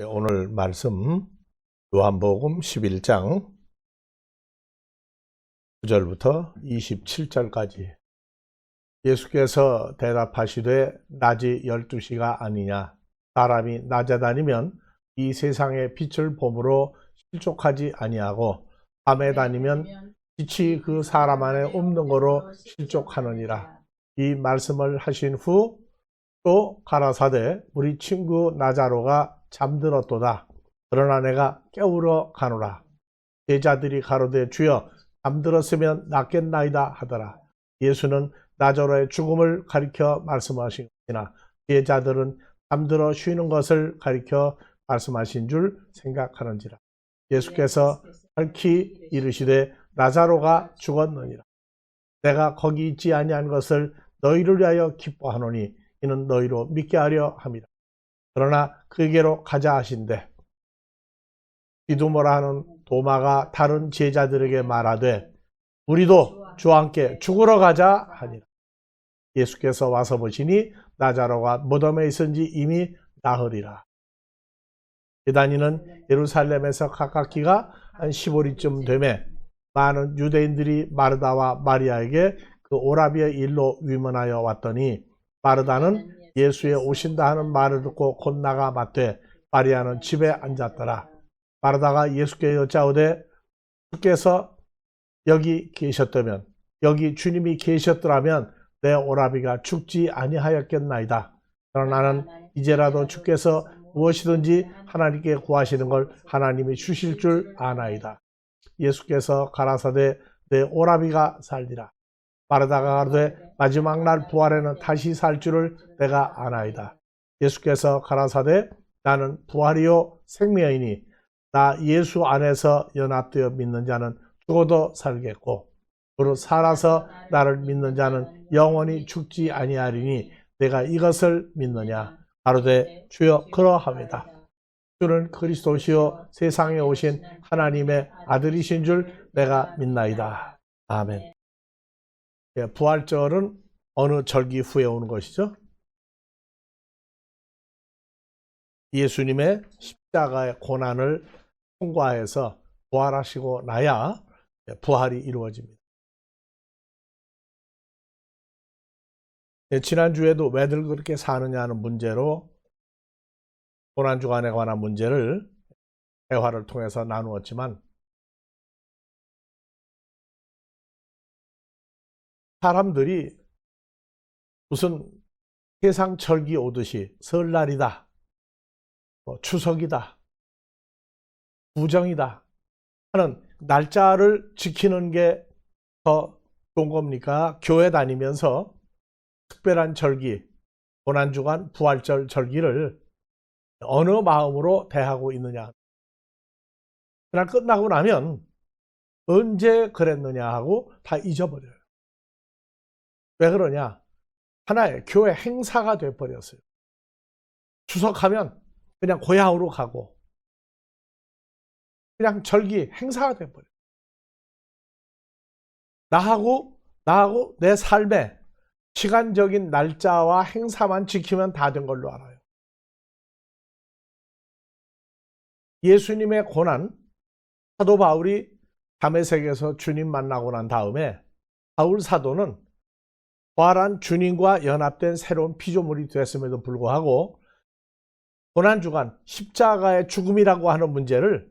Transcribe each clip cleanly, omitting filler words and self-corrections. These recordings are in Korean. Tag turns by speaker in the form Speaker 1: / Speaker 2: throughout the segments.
Speaker 1: 오늘 말씀 요한복음 11장 9절부터 27절까지 예수께서 대답하시되 낮이 12시가 아니냐 사람이 낮에 다니면 이 세상의 빛을 봄으로 실족하지 아니하고 밤에 다니면 빛이 그 사람 안에 없는 거로 실족하느니라. 이 말씀을 하신 후 또 가라사대 우리 친구 나자로가 잠들었도다. 그러나 내가 깨우러 가노라. 제자들이 가로되 주여 잠들었으면 낫겠나이다 하더라. 예수는 나자로의 죽음을 가리켜 말씀하신 것이나 제자들은 잠들어 쉬는 것을 가리켜 말씀하신 줄 생각하는지라. 예수께서 밝히 이르시되 나자로가 죽었느니라. 내가 거기 있지 아니한 것을 너희를 위하여 기뻐하노니 이는 너희로 믿게 하려 함이라. 그러나 그에게로 가자 하신대 디두모라 하는 도마가 다른 제자들에게 말하되 우리도 주와 함께 죽으러 가자 하니라. 예수께서 와서 보시니 나자로가 무덤에 있은지 이미 나흘이라. 베다니는 예루살렘에서 가깝기가 한 15리쯤 되매 많은 유대인들이 마르다와 마리아에게 그 오라비의 일로 위문하여 왔더니 마르다는 예수의 오신다 하는 말을 듣고 곧 나가 맞되 마리아는 집에 앉았더라. 마르다가 예수께 여짜오되 주께서 여기 계셨다면 여기 주님이 계셨더라면 내 오라비가 죽지 아니하였겠나이다. 그러나 나는 이제라도 주께서 무엇이든지 하나님께 구하시는 걸 하나님이 주실 줄 아나이다. 예수께서 가라사대 내 오라비가 살리라. 마르다가 가로되 마지막 날 부활에는 다시 살 줄을 내가 아나이다. 예수께서 가라사대 나는 부활이요 생명이니 나 예수 안에서 연합되어 믿는 자는 죽어도 살겠고 그로 살아서 나를 믿는 자는 영원히 죽지 아니하리니 내가 이것을 믿느냐. 가로되 주여 그러하외다. 주는 그리스도시요 세상에 오신 하나님의 아들이신 줄 내가 믿나이다. 아멘. 부활절은 어느 절기 후에 오는 것이죠? 예수님의 십자가의 고난을 통과해서 부활하시고 나야 부활이 이루어집니다. 지난주에도 왜들 그렇게 사느냐 하는 문제로 고난주간에 관한 문제를 대화를 통해서 나누었지만 사람들이 무슨 세상 절기 오듯이 설날이다, 추석이다, 구정이다 하는 날짜를 지키는 게 더 좋은 겁니까? 교회 다니면서 특별한 절기, 고난주간 부활절 절기를 어느 마음으로 대하고 있느냐. 그날 끝나고 나면 언제 그랬느냐 하고 다 잊어버려요. 왜 그러냐? 하나의 교회 행사가 돼버렸어요. 추석하면 그냥 고향으로 가고 그냥 절기 행사가 돼버려요. 나하고 내 삶에 시간적인 날짜와 행사만 지키면 다 된 걸로 알아요. 예수님의 고난, 사도 바울이 다메섹에서 주님 만나고 난 다음에 바울 사도는 부활한 주님과 연합된 새로운 피조물이 됐음에도 불구하고 고난주간 십자가의 죽음이라고 하는 문제를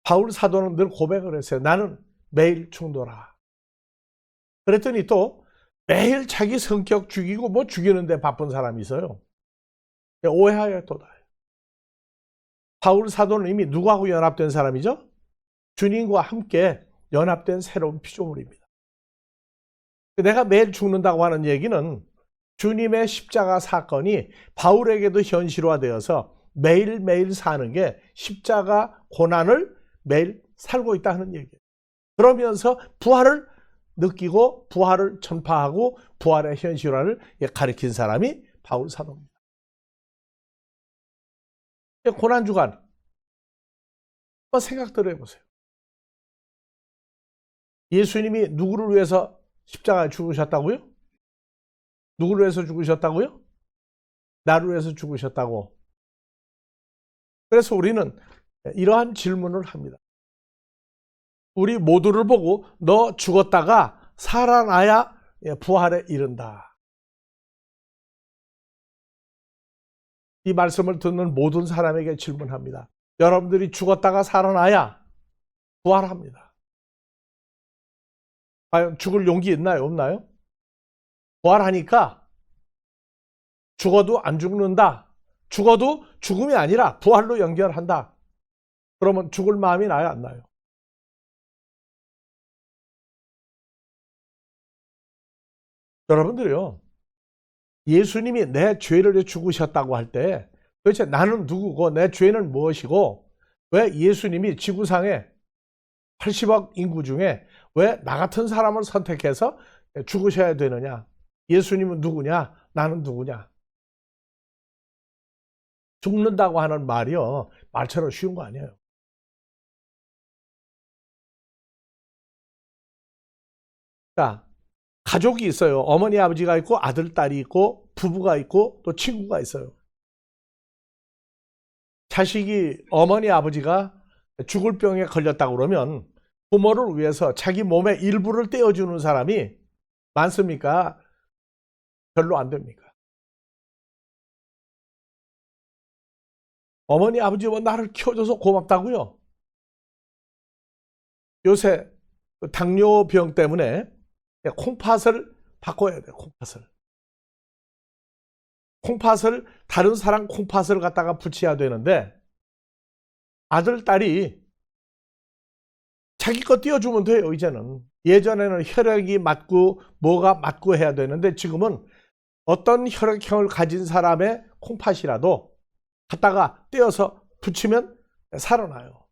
Speaker 1: 바울 사도는 늘 고백을 했어요. 나는 매일 죽노라. 그랬더니 또 매일 자기 성격 죽이고 뭐 죽이는데 바쁜 사람이 있어요. 오해하여 또다. 바울 사도는 이미 누구하고 연합된 사람이죠? 주님과 함께 연합된 새로운 피조물입니다. 내가 매일 죽는다고 하는 얘기는 주님의 십자가 사건이 바울에게도 현실화되어서 매일매일 사는 게 십자가 고난을 매일 살고 있다는 얘기예요. 그러면서 부활을 느끼고 부활을 전파하고 부활의 현실화를 가리킨 사람이 바울 사도입니다. 고난주간 한번 생각들 해보세요. 예수님이 누구를 위해서 십자가에 죽으셨다고요? 누구를 위해서 죽으셨다고요? 나를 위해서 죽으셨다고. 그래서 우리는 이러한 질문을 합니다. 우리 모두를 보고 너 죽었다가 살아나야 부활에 이른다. 이 말씀을 듣는 모든 사람에게 질문합니다. 여러분들이 죽었다가 살아나야 부활합니다. 과연 죽을 용기 있나요? 없나요? 부활하니까 죽어도 안 죽는다. 죽어도 죽음이 아니라 부활로 연결한다. 그러면 죽을 마음이 나요? 안 나요? 여러분들이요, 예수님이 내 죄를 죽으셨다고 할 때 도대체 나는 누구고 내 죄는 무엇이고 왜 예수님이 지구상에 80억 인구 중에 왜 나 같은 사람을 선택해서 죽으셔야 되느냐? 예수님은 누구냐? 나는 누구냐? 죽는다고 하는 말이요, 말처럼 쉬운 거 아니에요. 자, 가족이 있어요. 어머니, 아버지가 있고 아들, 딸이 있고 부부가 있고 또 친구가 있어요. 자식이 어머니, 아버지가 죽을 병에 걸렸다고 그러면 부모를 위해서 자기 몸의 일부를 떼어주는 사람이 많습니까? 별로 안 됩니까? 어머니, 아버지가 나를 키워줘서 고맙다고요? 요새 당뇨병 때문에 콩팥을 바꿔야 돼요. 콩팥을 다른 사람 콩팥을 갖다가 붙여야 되는데 아들, 딸이 자기 거 띄워주면 돼요. 이제는. 예전에는 혈액이 맞고 뭐가 맞고 해야 되는데 지금은 어떤 혈액형을 가진 사람의 콩팥이라도 갖다가 떼어서 붙이면 살아나요.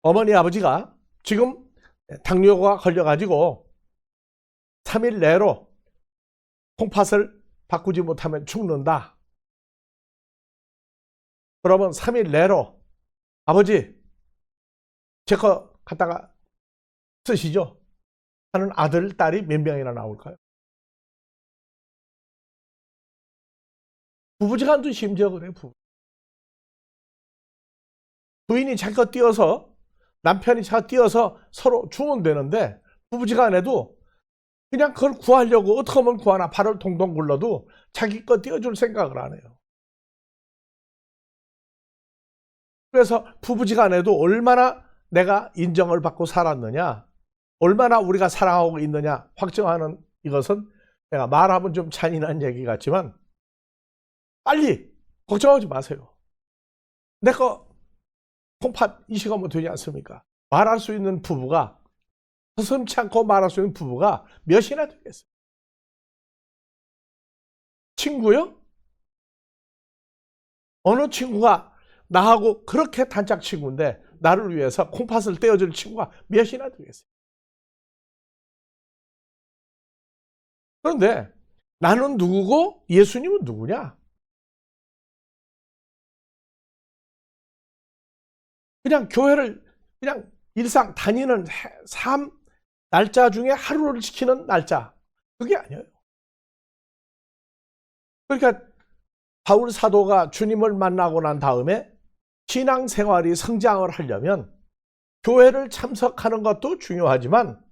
Speaker 1: 어머니, 아버지가 지금 당뇨가 걸려가지고 3일 내로 콩팥을 바꾸지 못하면 죽는다. 그러면 3일 내로 아버지 제 거 갖다가 쓰시죠 하는 아들, 딸이 몇 명이나 나올까요? 부부지간도 심지어 그래요. 부인이 자기 거 띄어서 남편이 자기 띄어서 서로 주면 되는데 부부지간에도 그냥 그걸 구하려고 어떻게 하면 구하나 발을 동동 굴러도 자기 거 띄워줄 생각을 안 해요. 그래서 부부지간에도 얼마나 내가 인정을 받고 살았느냐, 얼마나 우리가 사랑하고 있느냐 확정하는 이것은 내가 말하면 좀 잔인한 얘기 같지만 빨리 걱정하지 마세요. 내 거 콩팥 이식하면 되지 않습니까? 말할 수 있는 부부가, 서슴치 않고 말할 수 있는 부부가 몇이나 되겠어요? 친구요? 어느 친구가 나하고 그렇게 단짝 친구인데 나를 위해서 콩팥을 떼어줄 친구가 몇이나 되겠어요? 그런데 나는 누구고 예수님은 누구냐? 그냥 교회를 그냥 일상 다니는 삶 날짜 중에 하루를 지키는 날짜, 그게 아니에요. 그러니까 바울 사도가 주님을 만나고 난 다음에 신앙생활이 성장을 하려면 교회를 참석하는 것도 중요하지만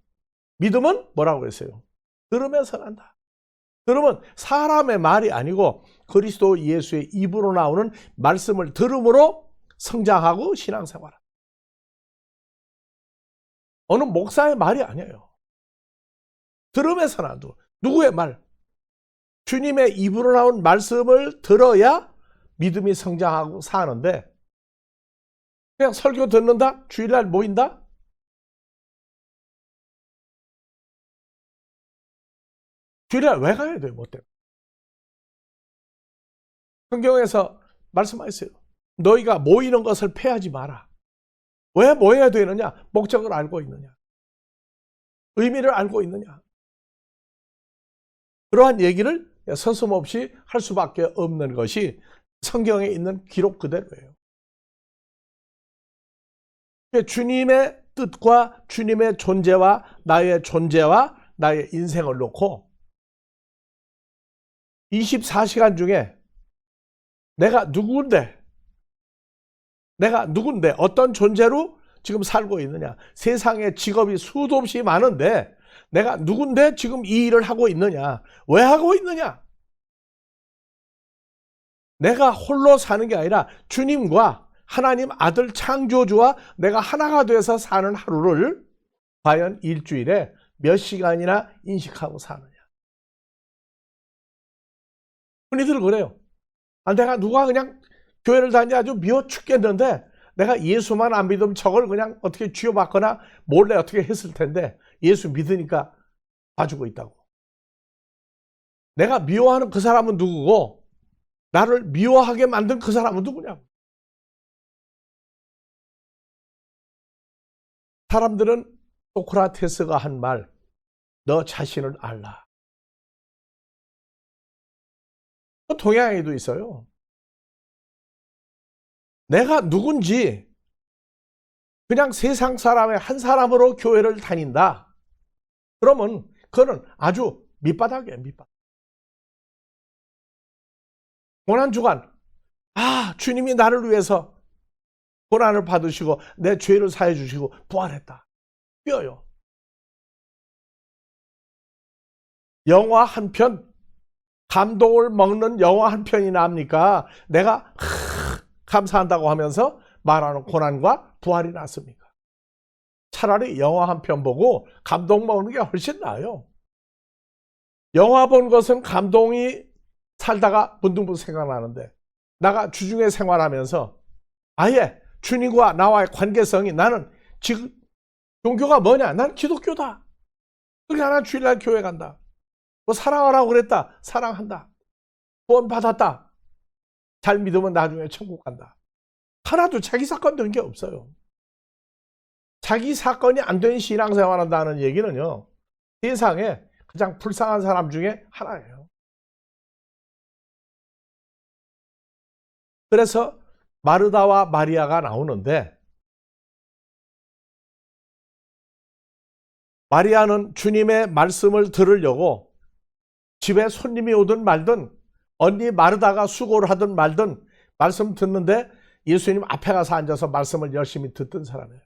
Speaker 1: 믿음은 뭐라고 했어요? 들으면서 난다. 들으면 사람의 말이 아니고 그리스도 예수의 입으로 나오는 말씀을 들음으로 성장하고 신앙생활. 어느 목사의 말이 아니에요. 들으면서 난다. 누구의 말? 주님의 입으로 나온 말씀을 들어야 믿음이 성장하고 사는데 그냥 설교 듣는다? 주일날 모인다? 주일날 왜 가야 돼요? 뭐 때문에? 성경에서 말씀하셨어요. 너희가 모이는 것을 패하지 마라. 왜 모여야 되느냐? 목적을 알고 있느냐? 의미를 알고 있느냐? 그러한 얘기를 서슴없이 할 수밖에 없는 것이 성경에 있는 기록 그대로예요. 주님의 뜻과 주님의 존재와 나의 인생을 놓고 24시간 중에 내가 누군데 어떤 존재로 지금 살고 있느냐. 세상에 직업이 수도 없이 많은데 내가 누군데 지금 이 일을 하고 있느냐. 왜 하고 있느냐. 내가 홀로 사는 게 아니라 주님과 하나님 아들 창조주와 내가 하나가 돼서 사는 하루를 과연 일주일에 몇 시간이나 인식하고 사느냐. 흔히들 그래요. 내가 누가 그냥 교회를 다니 아주 미워 죽겠는데 내가 예수만 안 믿으면 저걸 그냥 어떻게 쥐어받거나 몰래 어떻게 했을 텐데 예수 믿으니까 봐주고 있다고. 내가 미워하는 그 사람은 누구고 나를 미워하게 만든 그 사람은 누구냐고. 사람들은 소크라테스가 한 말, 너 자신을 알라. 동양에도 있어요. 내가 누군지 그냥 세상 사람의 한 사람으로 교회를 다닌다. 그러면 그거는 아주 밑바닥이에요. 밑바닥. 고난주간, 주님이 나를 위해서 고난을 받으시고 내 죄를 사해 주시고 부활했다. 뛰어요. 영화 한 편, 감동을 먹는 영화 한 편이 납니까? 내가 감사한다고 하면서 말하는 고난과 부활이 났습니까? 차라리 영화 한 편 보고 감동 먹는 게 훨씬 나아요. 영화 본 것은 감동이 살다가 문득문득 생각나는데 나가 주중에 생활하면서 아예 주님과 나와의 관계성이 나는 지금 종교가 뭐냐? 난 기독교다. 그러니까 나는 주일날 교회 간다. 뭐 사랑하라고 그랬다. 사랑한다. 구원 받았다. 잘 믿으면 나중에 천국 간다. 하나도 자기 사건 된 게 없어요. 자기 사건이 안 된 신앙생활 한다는 얘기는요. 세상에 가장 불쌍한 사람 중에 하나예요. 그래서 마르다와 마리아가 나오는데 마리아는 주님의 말씀을 들으려고 집에 손님이 오든 말든 언니 마르다가 수고를 하든 말든 말씀 듣는데 예수님 앞에 가서 앉아서 말씀을 열심히 듣던 사람이에요.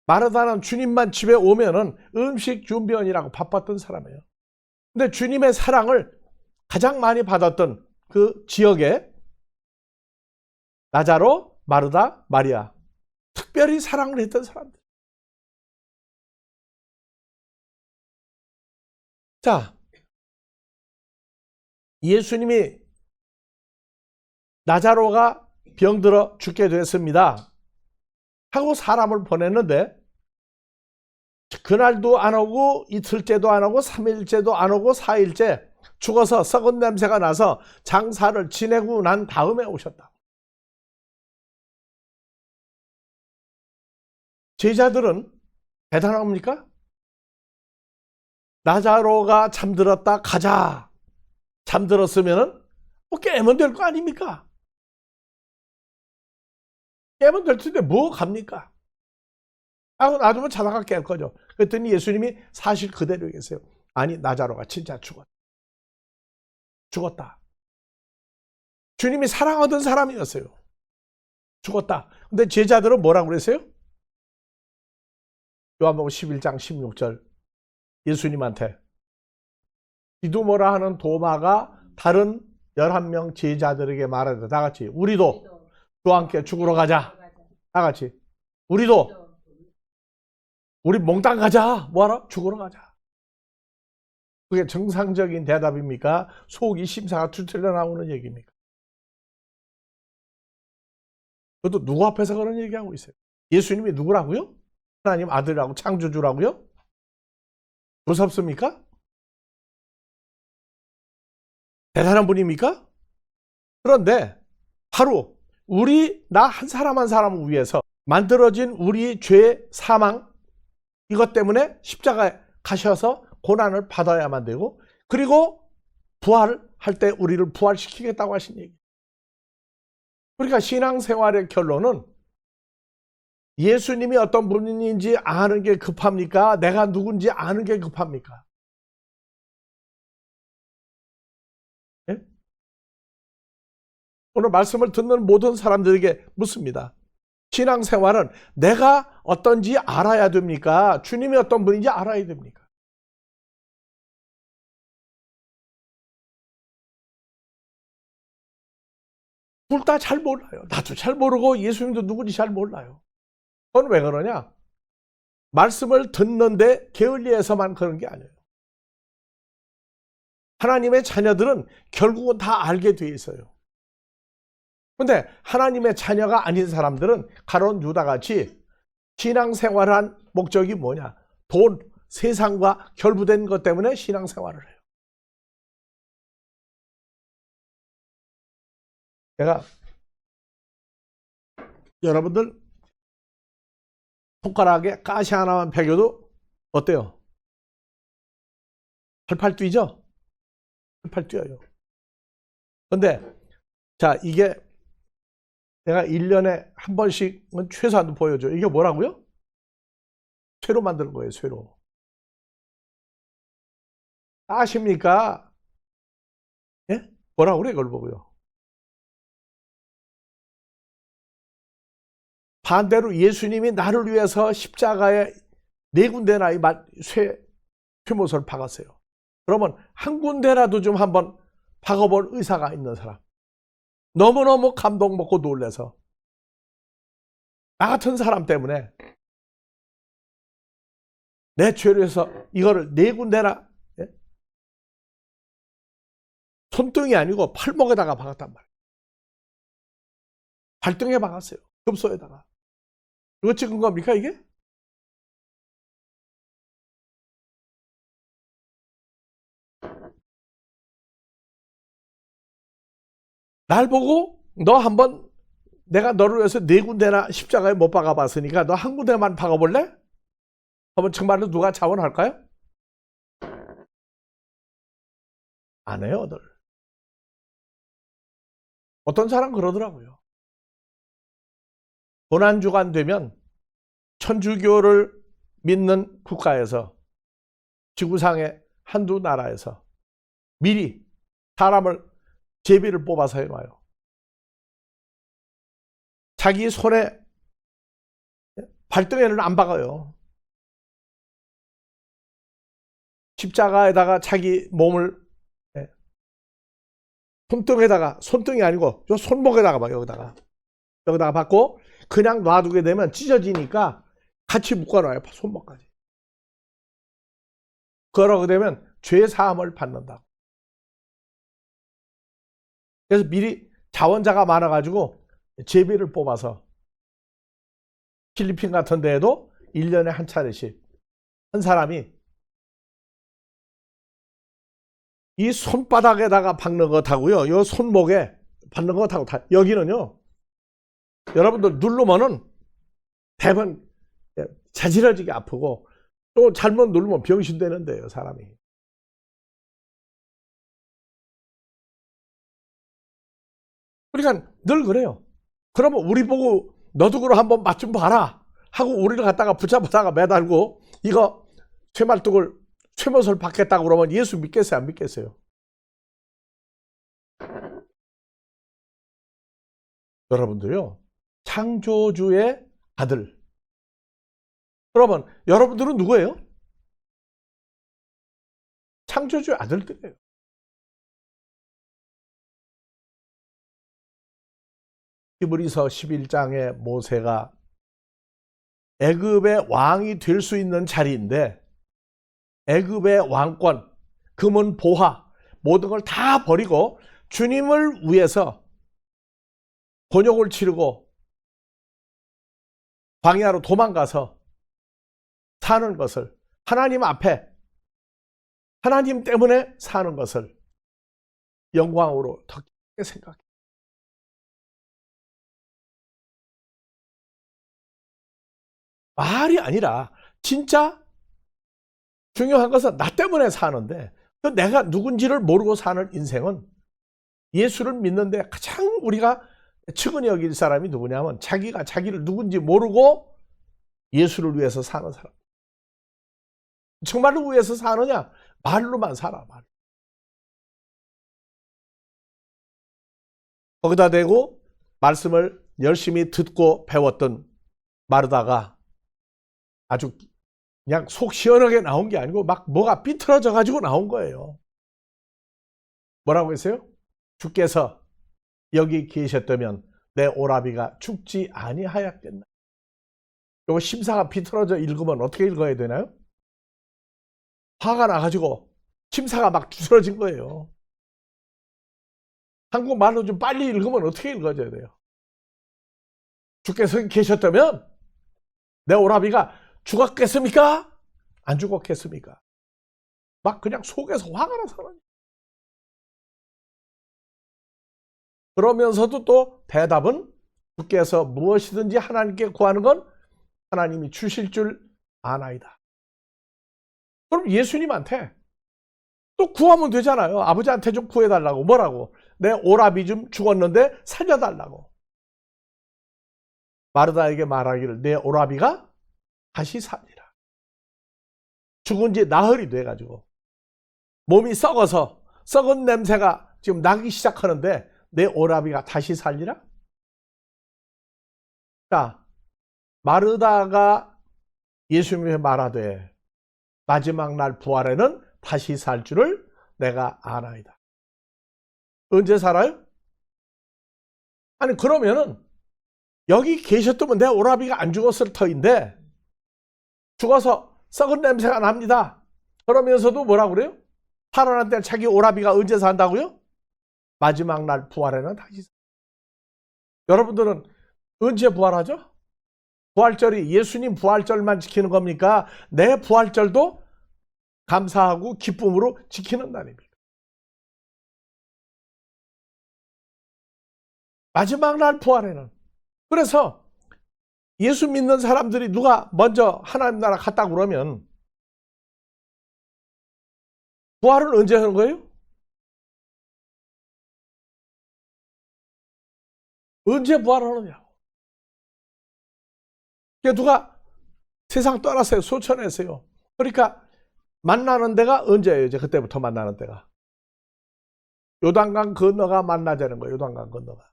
Speaker 1: 마르다는 주님만 집에 오면은 음식 준비원이라고 바빴던 사람이에요. 근데 주님의 사랑을 가장 많이 받았던 그 지역에 나자로, 마르다, 마리아 특별히 사랑을 했던 사람들. 자, 예수님이 나자로가 병들어 죽게 됐습니다 하고 사람을 보냈는데 그날도 안 오고 이틀째도 안 오고 3일째도 안 오고 4일째 죽어서 썩은 냄새가 나서 장사를 지내고 난 다음에 오셨다. 제자들은 대단합니까? 나자로가 잠들었다 가자. 잠들었으면 깨면 될 거 아닙니까? 깨면 될 텐데 뭐 갑니까? 하고 놔두면 자다가 깰 거죠. 그랬더니 예수님이 사실 그대로 계세요. 아니 나자로가 진짜 죽었다. 주님이 사랑하던 사람이었어요. 죽었다. 근데 제자들은 뭐라고 그랬어요? 요한복음 11장 16절 예수님한테 디두모라 하는 도마가 다른 11명 제자들에게 말하다 다 같이 우리도 주와 함께 죽으러 가자. 다 같이 우리도 우리 몽땅 가자. 뭐하러? 죽으러 가자. 그게 정상적인 대답입니까? 속이 심사가 뒤틀려 나오는 얘기입니까? 그것도 누구 앞에서 그런 얘기하고 있어요? 예수님이 누구라고요? 하나님 아들이라고 창조주라고요? 무섭습니까? 대단한 분입니까? 그런데 바로 나 한 사람 한 사람을 위해서 만들어진 우리 죄 사망 이것 때문에 십자가에 가셔서 고난을 받아야만 되고 그리고 부활할 때 우리를 부활시키겠다고 하신 얘기. 그러니까 신앙생활의 결론은 예수님이 어떤 분인지 아는 게 급합니까? 내가 누군지 아는 게 급합니까? 오늘 말씀을 듣는 모든 사람들에게 묻습니다. 신앙생활은 내가 어떤지 알아야 됩니까? 주님이 어떤 분인지 알아야 됩니까? 둘 다 잘 몰라요. 나도 잘 모르고 예수님도 누군지 잘 몰라요. 그건 왜 그러냐? 말씀을 듣는데 게을리해서만 그런 게 아니에요. 하나님의 자녀들은 결국은 다 알게 돼 있어요. 근데 하나님의 자녀가 아닌 사람들은 가론 유다같이 신앙생활한 목적이 뭐냐? 돈, 세상과 결부된 것 때문에 신앙생활을 해요. 내가 여러분들 손가락에 가시 하나만 베겨도 어때요? 팔팔 뛰죠? 팔팔 뛰어요. 근데 자, 이게 내가 1년에 한 번씩은 최소한 보여줘. 이게 뭐라고요? 쇠로 만드는 거예요, 쇠로. 아십니까? 예? 뭐라 그래, 그걸 보고요. 반대로 예수님이 나를 위해서 십자가에 4군데나 쇠못을 박았어요. 그러면 한 군데라도 좀 한번 박아볼 의사가 있는 사람. 너무너무 감동 먹고 놀래서. 나 같은 사람 때문에 내 죄를 해서 이거를 4군데나, 예? 손등이 아니고 팔목에다가 박았단 말이에요. 발등에 박았어요. 급소에다가. 이거 찍은 겁니까, 이게? 날 보고 너 한번 내가 너를 위해서 4군데나 십자가에 못 박아봤으니까 너 한 군데만 박아볼래? 그러면 정말로 누가 자원할까요? 안 해요, 늘. 어떤 사람 그러더라고요. 고난주간 되면 천주교를 믿는 국가에서, 지구상의 한두 나라에서 미리 사람을 제비를 뽑아서 해놔요. 자기 손에, 발등에는 안 박아요. 십자가에다가 자기 몸을, 손등에다가, 손등이 아니고 요 손목에다가 막 여기다가 받고 그냥 놔두게 되면 찢어지니까 같이 묶어놔요, 손목까지. 그러게 되면 죄 사함을 받는다고. 그래서 미리 자원자가 많아가지고 제비를 뽑아서 필리핀 같은 데에도 1년에 한 차례씩 한 사람이 이 손바닥에다가 박는 것하고요, 이 손목에 박는 것하고 다, 여기는요, 여러분들 누르면은 대번 자지러지게 아프고 또 잘못 누르면 병신 되는데요, 사람이. 그러니까 늘 그래요. 그러면 우리 보고 너도 그럼 한번 맛 좀 봐라 하고 우리를 갖다가 붙잡아다가 매달고 이거 쇠못을 받겠다고 그러면 예수 믿겠어요, 안 믿겠어요? 여러분들요, 창조주의 아들. 그러면 여러분들은 누구예요? 창조주의 아들들이에요. 히브리서 11장에 모세가 애굽의 왕이 될 수 있는 자리인데 애굽의 왕권, 금은 보화, 모든 걸 다 버리고 주님을 위해서 곤욕을 치르고 광야로 도망가서 사는 것을, 하나님 앞에 하나님 때문에 사는 것을 영광으로 더 깊게 생각해요. 말이 아니라 진짜 중요한 것은 나 때문에 사는데, 내가 누군지를 모르고 사는 인생은, 예수를 믿는데 가장 우리가 측은히 여길 사람이 누구냐면 자기가 자기를 누군지 모르고 예수를 위해서 사는 사람. 정말로 위해서 사느냐? 말로만 살아, 말. 거기다 대고 말씀을 열심히 듣고 배웠던 마르다가 아주 그냥 속 시원하게 나온 게 아니고 막 뭐가 삐뚤어져 가지고 나온 거예요. 뭐라고 했어요? 주께서 여기 계셨다면 내 오라비가 죽지 아니하였겠나. 이거 심사가 비틀어져 읽으면 어떻게 읽어야 되나요? 화가 나가지고 심사가 막 두드러진 거예요. 한국말로 좀 빨리 읽으면 어떻게 읽어줘야 돼요? 주께서 계셨다면 내 오라비가 죽었겠습니까? 안 죽었겠습니까? 막 그냥 속에서 화가 나서. 그러면서도 또 대답은 주께서 무엇이든지 하나님께 구하는 건 하나님이 주실 줄 아나이다. 그럼 예수님한테 또 구하면 되잖아요. 아버지한테 좀 구해달라고. 뭐라고? 내 오라비 좀 죽었는데 살려달라고. 마르다에게 말하기를 내 오라비가 다시 살리라. 죽은 지 나흘이 돼가지고 몸이 썩어서 썩은 냄새가 지금 나기 시작하는데 내 오라비가 다시 살리라? 자, 마르다가 예수님께 말하되 마지막 날 부활에는 다시 살 줄을 내가 아나이다. 언제 살아요? 아니 그러면은 여기 계셨다면 내 오라비가 안 죽었을 터인데 죽어서 썩은 냄새가 납니다. 그러면서도 뭐라고 그래요? 살아날 자기 오라비가 언제 산다고요? 마지막 날 부활에는 다시 산다. 여러분들은 언제 부활하죠? 부활절이 예수님 부활절만 지키는 겁니까? 내 부활절도 감사하고 기쁨으로 지키는 날입니다. 마지막 날 부활에는. 그래서 예수 믿는 사람들이 누가 먼저 하나님 나라 갔다 그러면 부활은 언제 하는 거예요? 언제 부활하느냐고. 누가 세상 떠났어요. 소천했어요. 그러니까 만나는 데가 언제예요? 이제 그때부터 만나는 데가. 요단강 건너가 만나자는 거예요. 요단강 건너가.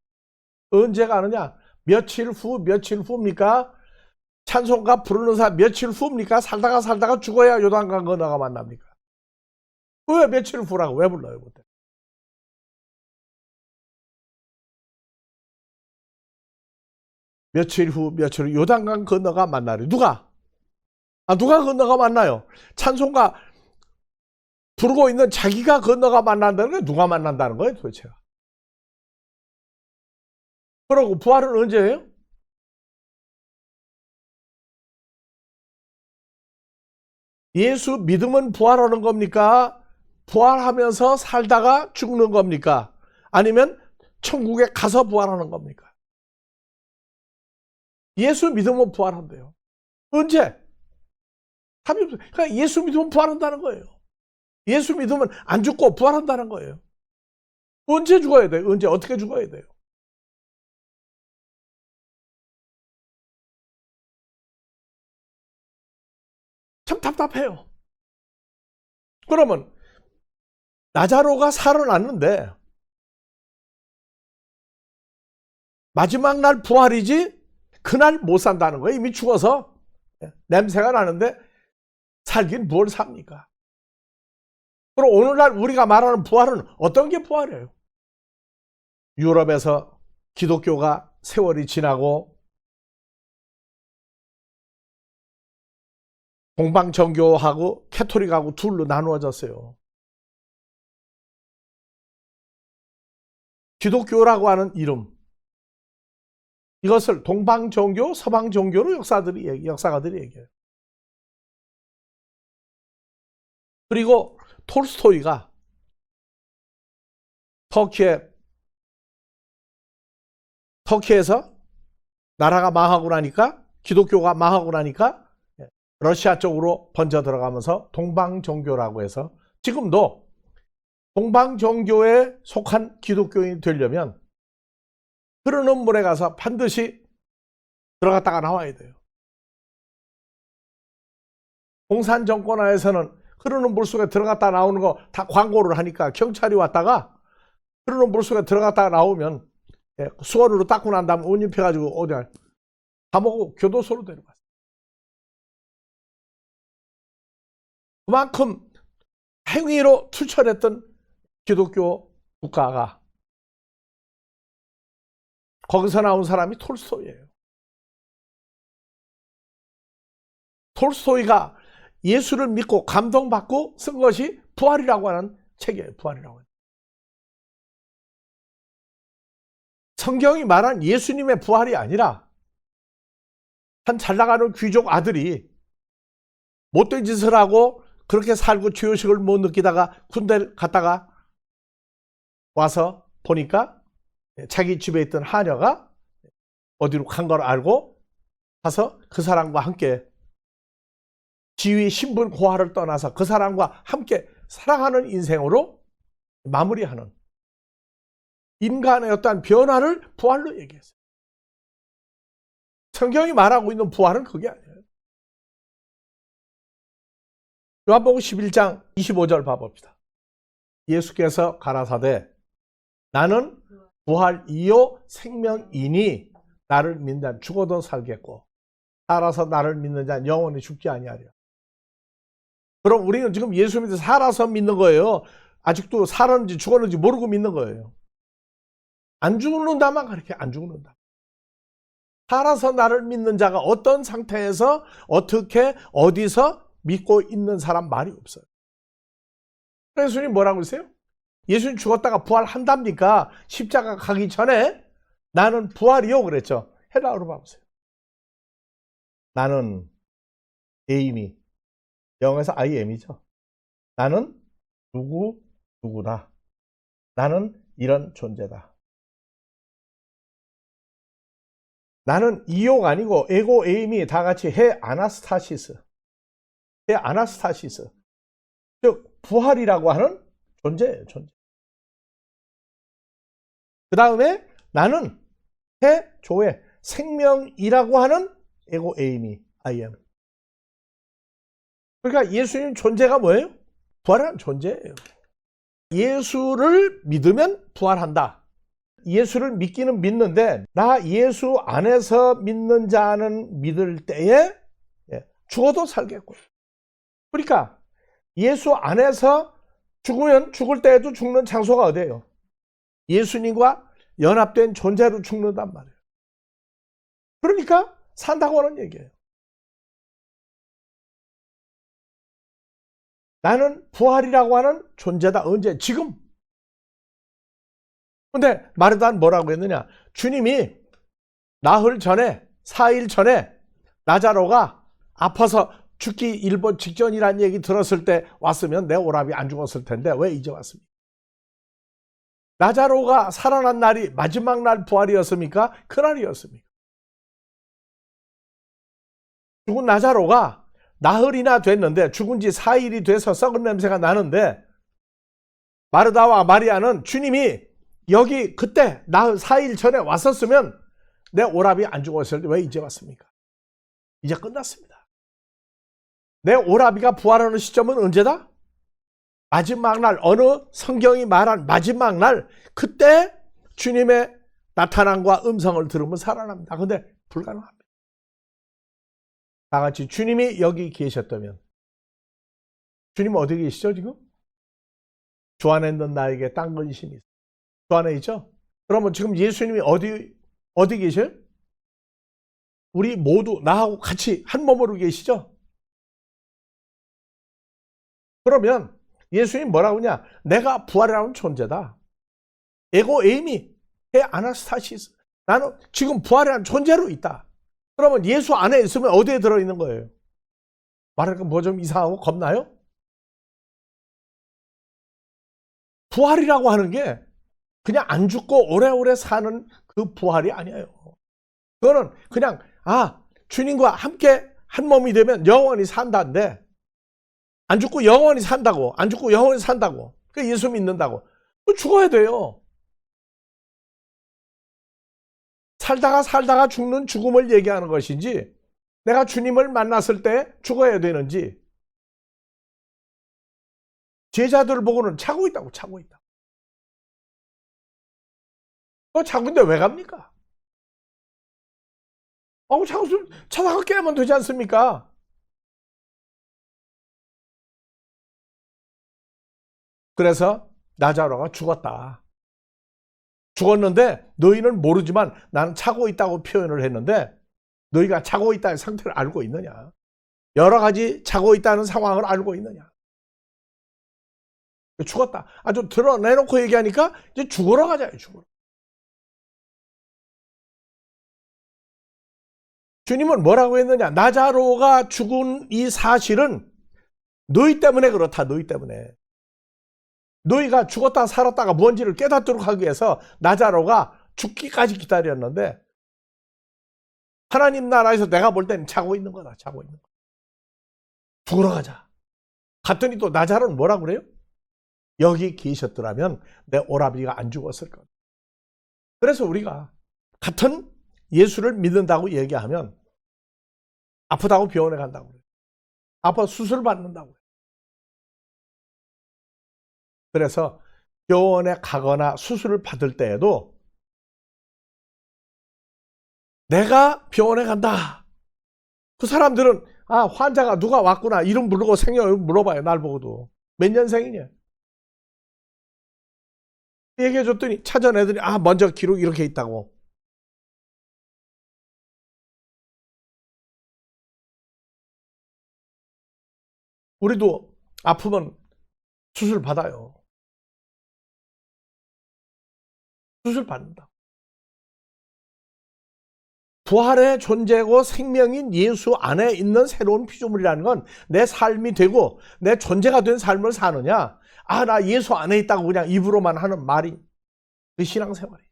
Speaker 1: 언제 가느냐? 며칠 후입니까? 찬송가 부르는 사람 며칠 후입니까? 살다가 죽어야 요단강 건너가 만납니까? 왜 며칠 후라고 왜 불러요? 그때? 며칠 후 요단강 건너가 만나요. 누가? 누가 건너가 만나요? 찬송가 부르고 있는 자기가 건너가 만난다는 게 누가 만난다는 거예요 도대체? 그러고 부활은 언제예요? 예수 믿으면 부활하는 겁니까? 부활하면서 살다가 죽는 겁니까? 아니면 천국에 가서 부활하는 겁니까? 예수 믿으면 부활한대요. 언제? 답이 없어요. 그러니까 예수 믿으면 부활한다는 거예요. 예수 믿으면 안 죽고 부활한다는 거예요. 언제 죽어야 돼요? 언제 어떻게 죽어야 돼요? 참 답답해요. 그러면 나자로가 살아났는데 마지막 날 부활이지 그날 못 산다는 거예요. 이미 죽어서 냄새가 나는데 살긴 뭘 삽니까? 그럼 오늘날 우리가 말하는 부활은 어떤 게 부활이에요? 유럽에서 기독교가 세월이 지나고 동방정교하고 캐토릭하고 둘로 나누어졌어요. 기독교라고 하는 이름, 이것을 동방종교, 서방종교로 역사가들이 얘기해요. 그리고 톨스토이가 터키에서 나라가 망하고 나니까, 기독교가 망하고 나니까 러시아 쪽으로 번져 들어가면서 동방종교라고 해서 지금도 동방종교에 속한 기독교인이 되려면 흐르는 물에 가서 반드시 들어갔다가 나와야 돼요. 공산정권하에서는 흐르는 물 속에 들어갔다 나오는 거 다 광고를 하니까 경찰이 왔다가 흐르는 물 속에 들어갔다가 나오면 수건으로 닦고 난 다음에 옷 입혀가지고 어디 감옥 교도소로 데려갔어요. 그만큼 행위로 투철했던 기독교 국가가 거기서 나온 사람이 톨스토이예요. 톨스토이가 예수를 믿고 감동받고 쓴 것이 부활이라고 하는 책이에요. 부활이라고 하는. 성경이 말한 예수님의 부활이 아니라 한 잘나가는 귀족 아들이 못된 짓을 하고 그렇게 살고 죄의식을 못 느끼다가 군대를 갔다가 와서 보니까 자기 집에 있던 하녀가 어디로 간 걸 알고 가서 그 사람과 함께 지위, 신분, 고하를 떠나서 그 사람과 함께 살아가는 인생으로 마무리하는 인간의 어떠한 변화를 부활로 얘기했어요. 성경이 말하고 있는 부활은 그게 아니에요. 요한복음 11장 25절 봐봅시다. 예수께서 가라사대 나는 부활이요 생명이니 나를 믿는 자는 죽어도 살겠고 살아서 나를 믿는 자는 영원히 죽지 아니하리라. 그럼 우리는 지금 예수 믿어 살아서 믿는 거예요. 아직도 살았는지 죽었는지 모르고 믿는 거예요. 안 죽는다만 그렇게 안 죽는다. 살아서 나를 믿는 자가 어떤 상태에서 어떻게 어디서 믿고 있는 사람 말이 없어요. 예수님 뭐라고 했어요? 예수님 죽었다가 부활한답니까? 십자가 가기 전에 나는 부활이요 그랬죠. 헬라어로 봐보세요. 나는 에임이 영어에서 I am이죠. 나는 누구다. 나는 이런 존재다. 나는 이요가 아니고 에고 에임이 다 같이 해 아나스타시스. 해 아나스타시스. 즉 부활이라고 하는 존재예요. 존재. 그 다음에 나는 해 조회 생명이라고 하는 에고 에임이 I am. 그러니까 예수님 존재가 뭐예요? 부활한 존재예요. 예수를 믿으면 부활한다. 예수를 믿기는 믿는데 나 예수 안에서 믿는 자는 믿을 때에 죽어도 살겠고. 그러니까 예수 안에서 죽으면 죽을 때에도 죽는 장소가 어디예요? 예수님과 연합된 존재로 죽는단 말이에요. 그러니까 산다고 하는 얘기예요. 나는 부활이라고 하는 존재다. 언제? 지금. 근데 마르다는 뭐라고 했느냐? 주님이 나흘 전에 4일 전에 나자로가 아파서 죽기 일본 직전이라는 얘기 들었을 때 왔으면 내 오라비 안 죽었을 텐데 왜 이제 왔습니까? 나자로가 살아난 날이 마지막 날 부활이었습니까? 그날이었습니까? 죽은 나자로가 나흘이나 됐는데 죽은 지 4일이 돼서 썩은 냄새가 나는데 마르다와 마리아는 주님이 여기 그때 나흘 4일 전에 왔었으면 내 오라비 안 죽었을 때 왜 이제 왔습니까? 이제 끝났습니다. 내 오라비가 부활하는 시점은 언제다? 마지막 날, 어느 성경이 말한 마지막 날, 그때 주님의 나타남과 음성을 들으면 살아납니다. 근데 불가능합니다. 다 같이 주님이 여기 계셨다면, 주님 어디 계시죠 지금? 주 안에 있는 나에게 딴 근심이 있어요. 주 안에 있죠? 그러면 지금 예수님이 어디 계셔요? 우리 모두 나하고 같이 한 몸으로 계시죠? 그러면 예수님 뭐라고 하냐? 내가 부활이라는 존재다. 에고 에이미 해 아나스타시스. 나는 지금 부활이라는 존재로 있다. 그러면 예수 안에 있으면 어디에 들어있는 거예요? 말하니까 뭐 좀 이상하고 겁나요? 부활이라고 하는 게 그냥 안 죽고 오래오래 사는 그 부활이 아니에요. 그거는 그냥 주님과 함께 한 몸이 되면 영원히 산다는데 안 죽고 영원히 산다고. 안 죽고 영원히 산다고. 그 예수 믿는다고. 죽어야 돼요. 살다가 죽는 죽음을 얘기하는 것인지 내가 주님을 만났을 때 죽어야 되는지 제자들을 보고는 차고 있다고. 자고 있는데 왜 갑니까? 자고 찾아가 깨면 되지 않습니까? 그래서 나자로가 죽었다. 죽었는데 너희는 모르지만 나는 자고 있다고 표현을 했는데 너희가 자고 있다는 상태를 알고 있느냐? 여러 가지 자고 있다는 상황을 알고 있느냐? 죽었다. 아주 드러내놓고 얘기하니까 이제 죽으러 가자요, 죽으러. 주님은 뭐라고 했느냐? 나자로가 죽은 이 사실은 너희 때문에 그렇다, 너희 때문에. 너희가 죽었다 살았다가 뭔지를 깨닫도록 하기 위해서 나자로가 죽기까지 기다렸는데 하나님 나라에서 내가 볼 때는 자고 있는 거다, 자고 있는 거다. 죽으러 가자. 갔더니 또 나자로는 뭐라고 그래요? 여기 계셨더라면 내 오라비가 안 죽었을 거다. 그래서 우리가 같은 예수를 믿는다고 얘기하면 아프다고 병원에 간다고 그래요. 아파 수술 받는다고 그래요. 그래서 병원에 가거나 수술을 받을 때에도 내가 병원에 간다. 그 사람들은 환자가 누가 왔구나 이름 부르고 생년을 물어봐요. 날 보고도. 몇 년생이냐? 얘기해 줬더니 찾아내더니 먼저 기록 이렇게 있다고. 우리도 아프면 수술 받아요. 수술 받는다. 부활의 존재고 생명인 예수 안에 있는 새로운 피조물이라는 건 내 삶이 되고 내 존재가 된 삶을 사느냐? 나 예수 안에 있다고 그냥 입으로만 하는 말이 그 신앙생활이야.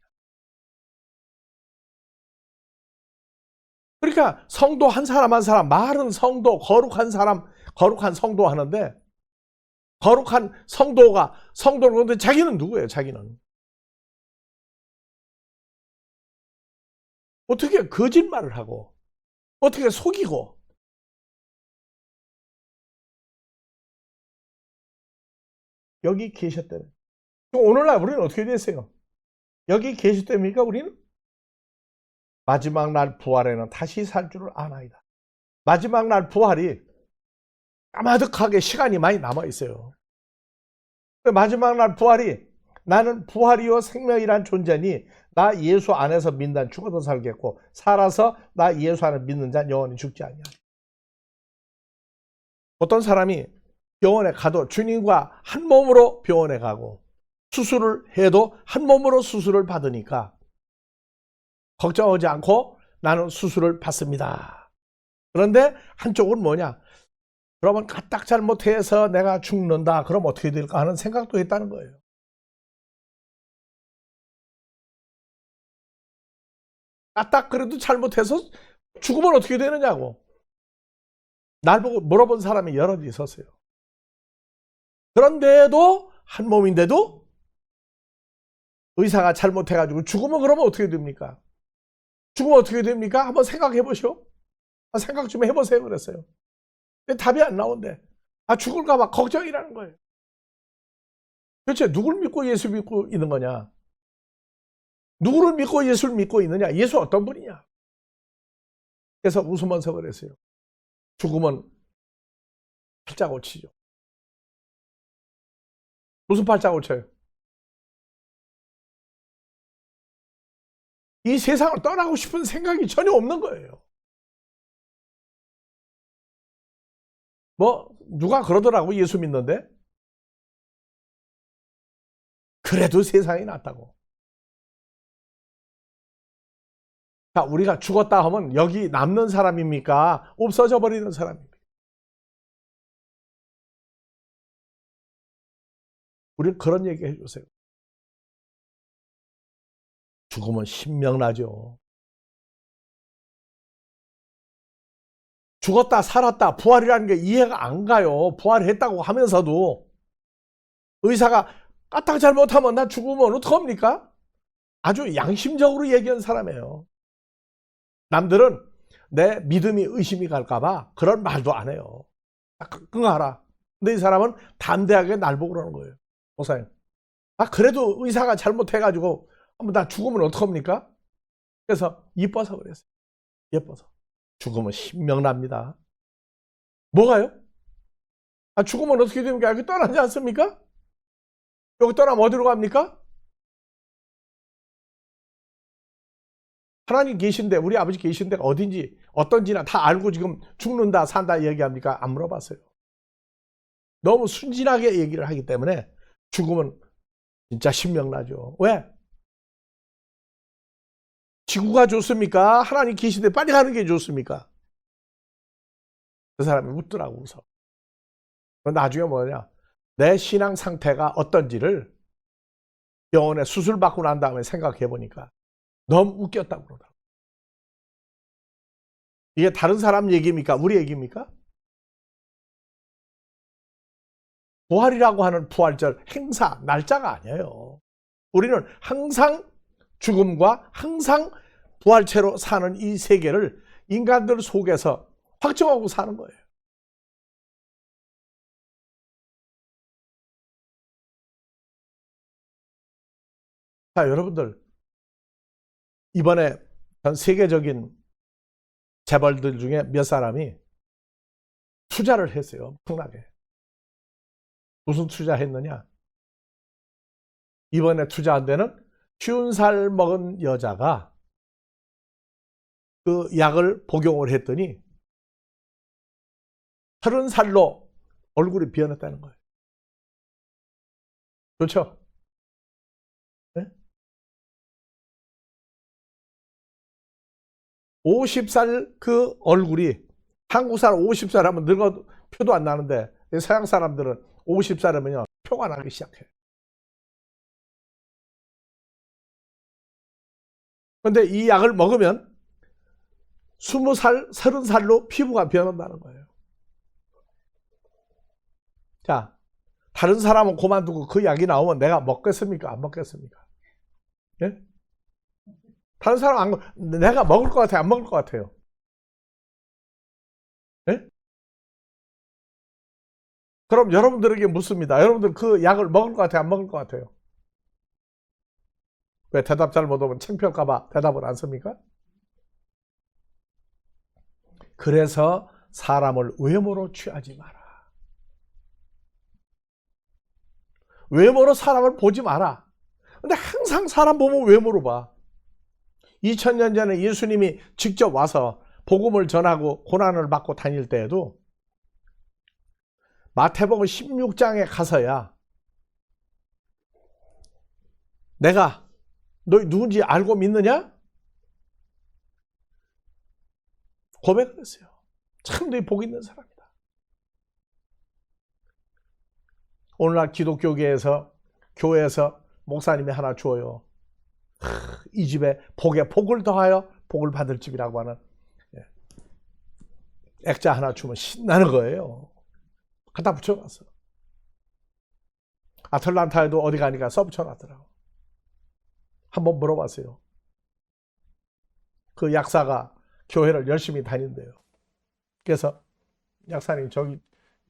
Speaker 1: 그러니까 성도 한 사람 한 사람, 말은 성도, 거룩한 사람, 거룩한 성도 하는데 거룩한 성도는 그런데 자기는 누구예요? 자기는 어떻게 거짓말을 하고 어떻게 속이고 여기 계셨다면 오늘날 우리는 어떻게 됐어요? 여기 계셨답니까? 우리는 마지막 날 부활에는 다시 살 줄을 아나이다. 마지막 날 부활이 까마득하게 시간이 많이 남아있어요. 마지막 날 부활이 나는 부활이요 생명이란 존재니 나 예수 안에서 믿는 죽어도 살겠고 살아서 나 예수 안에 믿는 자는 영원히 죽지 않냐. 어떤 사람이 병원에 가도 주님과 한 몸으로 병원에 가고 수술을 해도 한 몸으로 수술을 받으니까 걱정하지 않고 나는 수술을 받습니다. 그런데 한쪽은 뭐냐? 그러면 까딱 잘못해서 내가 죽는다. 그럼 어떻게 될까 하는 생각도 했다는 거예요. 까딱 그래도 잘못해서 죽으면 어떻게 되느냐고. 날 보고 물어본 사람이 여럿 있었어요. 그런데도 한 몸인데도 의사가 잘못해가지고 죽으면 그러면 어떻게 됩니까? 죽으면 어떻게 됩니까? 한번 생각해 보시오. 생각 좀 해보세요. 그랬어요. 근데 답이 안 나온대. 죽을까봐 걱정이라는 거예요. 도대체 누굴 믿고 예수 믿고 있는 거냐? 누구를 믿고 예수를 믿고 있느냐? 예수 어떤 분이냐? 그래서 웃으면서 그랬어요. 죽으면 팔자고 치죠. 무슨 팔자고 쳐요? 이 세상을 떠나고 싶은 생각이 전혀 없는 거예요. 누가 그러더라고 예수 믿는데? 그래도 세상이 낫다고. 자, 우리가 죽었다 하면 여기 남는 사람입니까? 없어져 버리는 사람입니까? 우리는 그런 얘기 해주세요. 죽으면 신명나죠. 죽었다 살았다 부활이라는 게 이해가 안 가요. 부활했다고 하면서도 의사가 까딱 잘못하면 나 죽으면 어떡합니까? 아주 양심적으로 얘기한 사람이에요. 남들은 내 믿음이 의심이 갈까봐 그런 말도 안 해요. 끙하라. 근데 이 사람은 담대하게 날 보고 그러는 거예요. 목사님. 그래도 의사가 잘못해가지고 나 죽으면 어떡합니까? 그래서 이뻐서 그랬어요. 예뻐서. 죽으면 신명납니다. 뭐가요? 죽으면 어떻게 됩니까? 여기 떠나지 않습니까? 여기 떠나면 어디로 갑니까? 하나님 계신데, 우리 아버지 계신 데가 어딘지, 어떤지나 다 알고 지금 죽는다, 산다 얘기합니까? 안 물어봤어요. 너무 순진하게 얘기를 하기 때문에 죽으면 진짜 신명나죠. 왜? 지구가 좋습니까? 하나님 계신데 빨리 가는 게 좋습니까? 그 사람이 웃더라고, 웃어. 나중에 뭐냐? 내 신앙 상태가 어떤지를 병원에 수술 받고 난 다음에 생각해 보니까 너무 웃겼다고 그러더라고. 이게 다른 사람 얘기입니까? 우리 얘기입니까? 부활이라고 하는 부활절 행사, 날짜가 아니에요. 우리는 항상 죽음과 항상 부활체로 사는 이 세계를 인간들 속에서 확정하고 사는 거예요. 자, 여러분들, 이번에 전 세계적인 재벌들 중에 몇 사람이 투자를 했어요. 엄청나게. 무슨 투자했느냐? 이번에 투자한 데는 50살 먹은 여자가 그 약을 복용을 했더니 30살로 얼굴이 변했다는 거예요. 그렇죠? 네? 50살 그 얼굴이, 한국 사람 50살 하면 늙어도 표도 안 나는데 서양 사람들은 50살이면요 표가 나기 시작해요. 그런데 이 약을 먹으면 20살, 30살로 피부가 변한다는 거예요. 자, 다른 사람은 그만두고 그 약이 나오면 내가 먹겠습니까? 안 먹겠습니까? 예? 다른 사람 내가 먹을 것 같아요? 안 먹을 것 같아요? 예? 그럼 여러분들에게 묻습니다. 여러분들 그 약을 먹을 것 같아요? 안 먹을 것 같아요? 왜 대답 잘 못하면 창피할까봐 대답을 안 씁니까? 그래서 사람을 외모로 취하지 마라. 외모로 사람을 보지 마라. 근데 항상 사람 보면 외모로 봐. 2000년 전에 예수님이 직접 와서 복음을 전하고 고난을 받고 다닐 때에도 마태복음 16장에 가서야 내가 너희 누군지 알고 믿느냐? 고백을 했어요. 참 너희 복 있는 사람이다. 오늘날 기독교계에서 교회에서 목사님이 하나 줘요. 이 집에 복에 복을 더하여 복을 받을 집이라고 하는 액자 하나 주면 신나는 거예요. 갖다 붙여놨어. 아틀란타에도 어디 가니까 써붙여놨더라고. 한번 물어봤어요. 그 약사가 교회를 열심히 다닌대요. 그래서 약사님 저기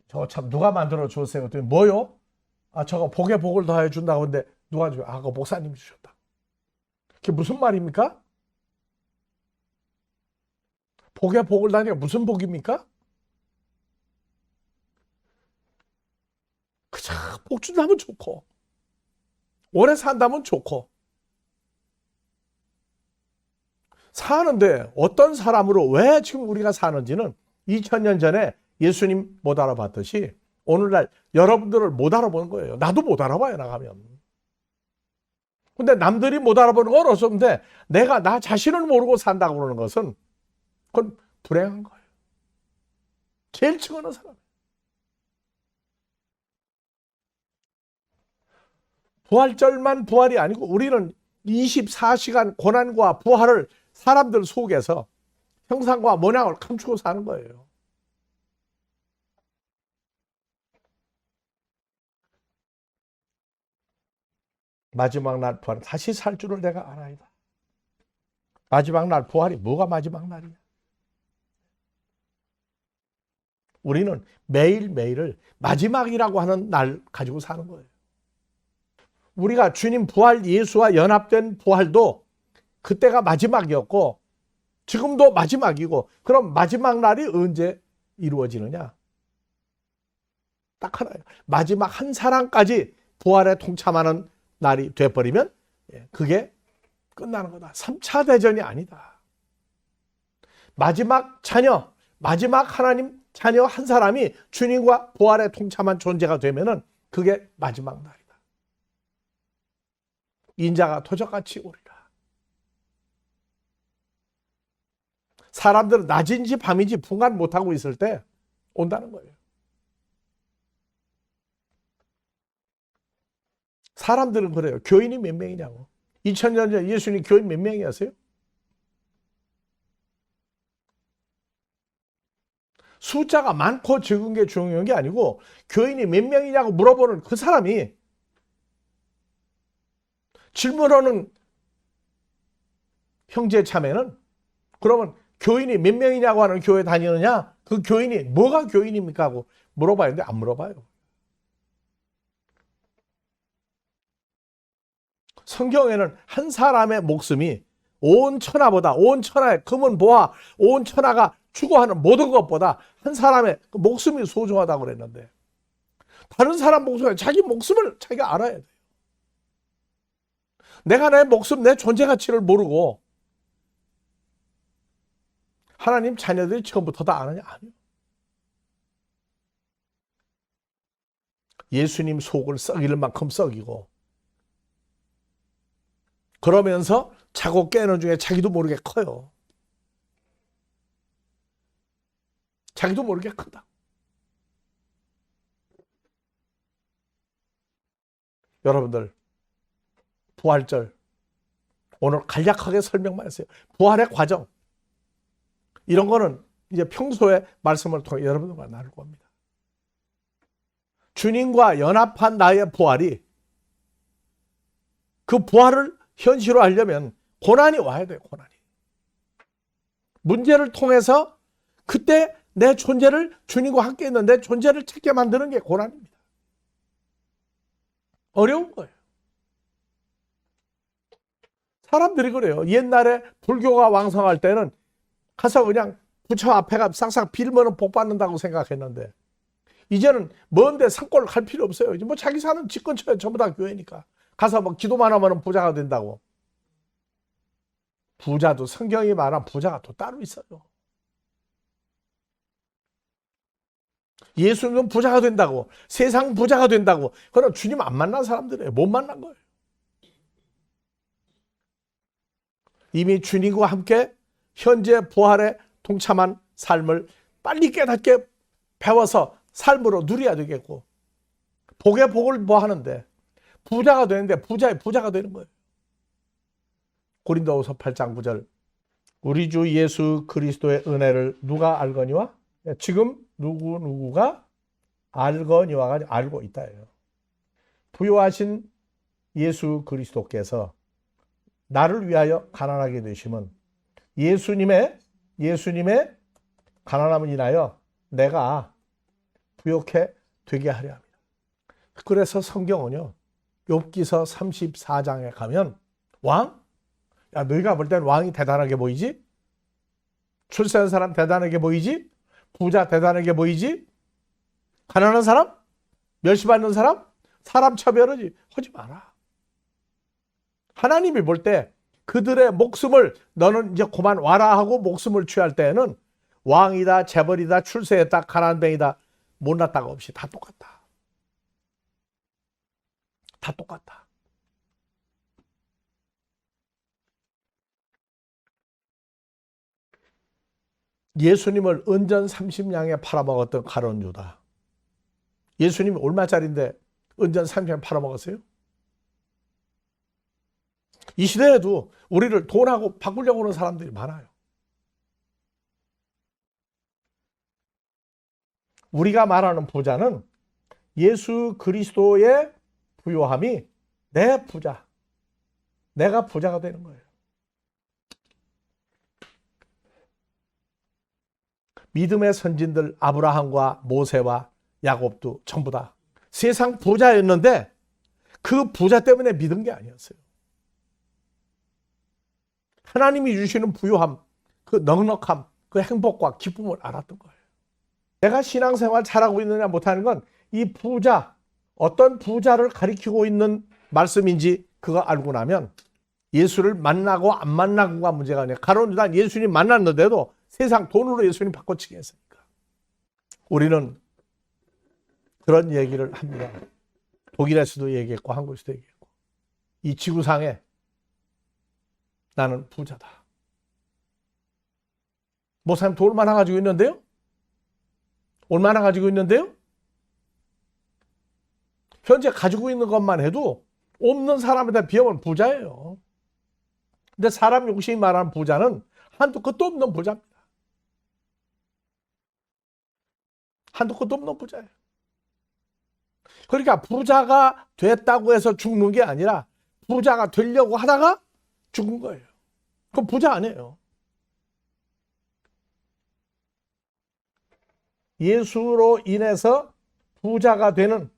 Speaker 1: 저거 참 누가 만들어 줬어요? 그랬더니 뭐요? 저거 복에 복을 더하여 준다고 하는데 누가 줘요? 그거 목사님이 주셨다. 그게 무슨 말입니까? 복에 복을 더하니까 무슨 복입니까? 그저 복 준다면 좋고 오래 산다면 좋고 사는데 어떤 사람으로 왜 지금 우리가 사는지는 2000년 전에 예수님 못 알아봤듯이 오늘날 여러분들을 못 알아보는 거예요. 나도 못 알아봐요, 나가면. 근데 남들이 못 알아보는 건 어렵는데 내가 나 자신을 모르고 산다고 그러는 것은 그건 불행한 거예요. 제일 증오하는 사람. 부활절만 부활이 아니고 우리는 24시간 고난과 부활을 사람들 속에서 형상과 모양을 감추고 사는 거예요. 마지막 날 부활 다시 살 줄을 내가 알아이다. 마지막 날 부활이 뭐가 마지막 날이야? 우리는 매일매일을 마지막이라고 하는 날 가지고 사는 거예요. 우리가 주님 부활 예수와 연합된 부활도 그때가 마지막이었고 지금도 마지막이고, 그럼 마지막 날이 언제 이루어지느냐? 딱 하나예요. 마지막 한 사람까지 부활에 동참하는 날이 돼버리면 그게 끝나는 거다. 3차 대전이 아니다. 마지막 자녀, 마지막 하나님 자녀 한 사람이 주님과 부활에 동참한 존재가 되면은 그게 마지막 날이다. 인자가 도적같이 오리라. 사람들은 낮인지 밤인지 분간 못하고 있을 때 온다는 거예요. 사람들은 그래요. 교인이 몇 명이냐고. 2000년 전 예수님 교인 몇 명이었어요? 숫자가 많고 적은 게 중요한 게 아니고 교인이 몇 명이냐고 물어보는 그 사람이 질문하는 형제 자매는, 그러면 교인이 몇 명이냐고 하는 교회 다니느냐? 그 교인이 뭐가 교인입니까? 하고 물어봐야 되는데 안 물어봐요. 성경에는 한 사람의 목숨이 온 천하보다, 온 천하의 금은 보화, 온 천하가 추구하는 모든 것보다 한 사람의 목숨이 소중하다고 그랬는데, 다른 사람 목숨에 자기 목숨을 자기가 알아야 돼요. 내가 내 목숨, 내 존재 가치를 모르고 하나님 자녀들이 처음부터 다 아느냐? 아니요. 예수님 속을 썩일 만큼 썩이고, 그러면서 자고 깨는 중에 자기도 모르게 커요. 자기도 모르게 큰다. 여러분들, 부활절 오늘 간략하게 설명만 했어요. 부활의 과정, 이런 거는 이제 평소에 말씀을 통해 여러분들과 나눌 겁니다. 주님과 연합한 나의 부활이, 그 부활을 현실화하려면 고난이 와야 돼요. 고난이. 문제를 통해서 그때 내 존재를, 주님과 함께 있는 내 존재를 찾게 만드는 게 고난입니다. 어려운 거예요. 사람들이 그래요. 옛날에 불교가 왕성할 때는 가서 그냥 부처 앞에 가 싹싹 빌면 복 받는다고 생각했는데, 이제는 먼데 산골 갈 필요 없어요. 이제 뭐 자기 사는 집 근처에 전부 다 교회니까 가서 뭐 기도만 하면 부자가 된다고. 부자도 성경이 말한 부자가 또 따로 있어요. 예수님은 부자가 된다고, 세상 부자가 된다고, 그럼 주님 안 만난 사람들이에요. 못 만난 거예요. 이미 주님과 함께 현재 부활에 동참한 삶을 빨리 깨닫게 배워서 삶으로 누려야 되겠고, 복의 복을 뭐 하는데 부자가 되는데 부자의 부자가 되는 거예요. 고린도후서 8장 9절, 우리 주 예수 그리스도의 은혜를 누가 알거니와, 지금 누구가 알거니와가 알고 있다예요. 부요하신 예수 그리스도께서 나를 위하여 가난하게 되심은 예수님의 가난함을 인하여 내가 부욕해 되게 하려 합니다. 그래서 성경은요, 욥기서 34장에 가면 왕? 야, 너희가 볼 땐 왕이 대단하게 보이지? 출세한 사람 대단하게 보이지? 부자 대단하게 보이지? 가난한 사람? 멸시받는 사람? 사람 차별하지? 하지 마라. 하나님이 볼 때 그들의 목숨을, 너는 이제 그만 와라 하고 목숨을 취할 때에는 왕이다, 재벌이다, 출세했다, 가난뱅이다, 못났다가 없이 다 똑같다. 다 똑같다. 예수님을 은전 30냥에 팔아먹었던 가룟 유다. 예수님이 얼마짜리인데 은전 30냥 팔아먹었어요? 이 시대에도 우리를 돈하고 바꾸려고 하는 사람들이 많아요. 우리가 말하는 부자는 예수 그리스도의 부요함이 내 부자, 내가 부자가 되는 거예요. 믿음의 선진들 아브라함과 모세와 야곱도 전부 다 세상 부자였는데 그 부자 때문에 믿은 게 아니었어요. 하나님이 주시는 부유함, 그 넉넉함, 그 행복과 기쁨을 알았던 거예요. 내가 신앙생활 잘하고 있느냐 못하는 건 이 부자, 어떤 부자를 가리키고 있는 말씀인지 그거 알고 나면 예수를 만나고 안 만나고가 문제가 아니에요. 가론 유다 예수님 만났는데도 세상 돈으로 예수님 바꿔치기 했으니까. 우리는 그런 얘기를 합니다. 독일에서도 얘기했고 한국에서도 얘기했고, 이 지구상에 나는 부자다. 목사님 돈 얼마나 가지고 있는데요? 얼마나 가지고 있는데요? 현재 가지고 있는 것만 해도 없는 사람에 비하면 부자예요. 근데 사람 욕심이 말하는 부자는 한도 끝도 없는 부자입니다. 한도 끝도 없는 부자예요. 그러니까 부자가 됐다고 해서 죽는 게 아니라 부자가 되려고 하다가 죽은 거예요. 그럼 부자 아니에요. 예수로 인해서 부자가 되는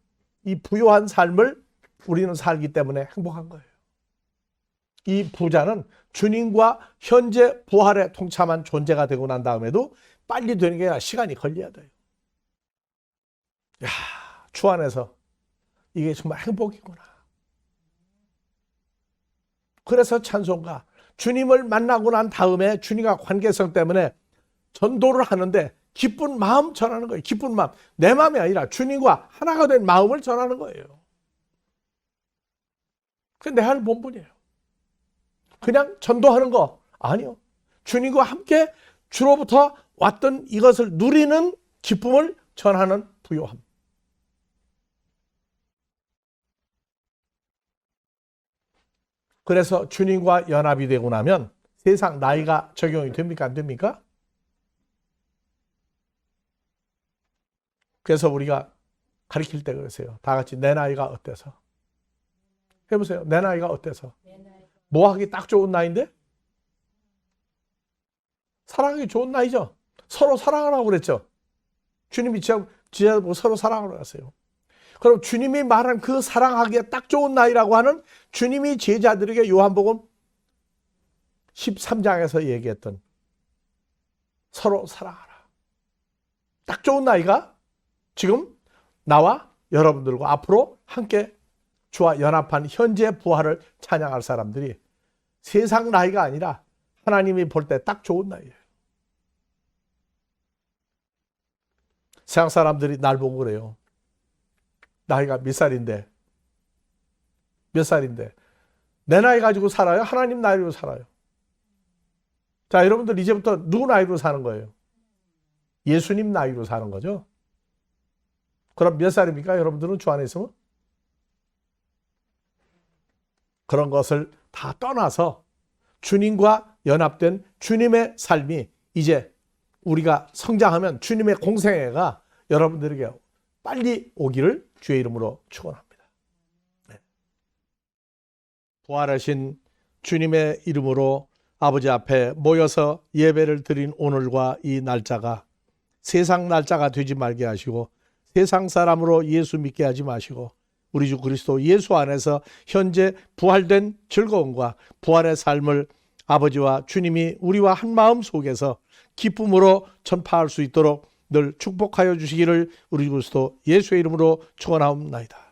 Speaker 1: 이 부유한 삶을 우리는 살기 때문에 행복한 거예요. 이 부자는 주님과 현재 부활에 동참한 존재가 되고 난 다음에도 빨리 되는 게 아니라 시간이 걸려야 돼요. 야, 주 안에서 이게 정말 행복이구나. 그래서 찬송가, 주님을 만나고 난 다음에 주님과 관계성 때문에 전도를 하는데 기쁜 마음 전하는 거예요. 기쁜 마음. 내 마음이 아니라 주님과 하나가 된 마음을 전하는 거예요. 그게 내 할 본분이에요. 그냥 전도하는 거 아니요. 주님과 함께 주로부터 왔던 이것을 누리는 기쁨을 전하는 부요함. 그래서 주님과 연합이 되고 나면 세상 나이가 적용이 됩니까? 안 됩니까? 그래서 우리가 가르칠 때 그러세요. 다 같이 내 나이가 어때서? 해보세요. 내 나이가 어때서? 뭐 하기 딱 좋은 나이인데? 사랑하기 좋은 나이죠. 서로 사랑하라고 그랬죠. 주님이 지하고 서로 사랑하라고 했어요. 그럼 주님이 말한 그 사랑하기에 딱 좋은 나이라고 하는 주님이 제자들에게 요한복음 13장에서 얘기했던 서로 사랑하라. 딱 좋은 나이가 지금 나와 여러분들과 앞으로 함께 주와 연합한 현재 부활을 찬양할 사람들이 세상 나이가 아니라 하나님이 볼 때 딱 좋은 나이예요. 세상 사람들이 날 보고 그래요. 나이가 몇 살인데? 몇 살인데? 내 나이 가지고 살아요? 하나님 나이로 살아요? 자, 여러분들 이제부터 누구 나이로 사는 거예요? 예수님 나이로 사는 거죠. 그럼 몇 살입니까? 여러분들은 주 안에 있으면? 그런 것을 다 떠나서 주님과 연합된 주님의 삶이 이제 우리가 성장하면 주님의 공생애가 여러분들에게 빨리 오기를 주의 이름으로 축원합니다. 네. 부활하신 주님의 이름으로 아버지 앞에 모여서 예배를 드린 오늘과 이 날짜가 세상 날짜가 되지 말게 하시고 세상 사람으로 예수 믿게 하지 마시고 우리 주 그리스도 예수 안에서 현재 부활된 즐거움과 부활의 삶을 아버지와 주님이 우리와 한 마음 속에서 기쁨으로 전파할 수 있도록 늘 축복하여 주시기를 우리 주 그리스도 예수의 이름으로 축원하옵나이다.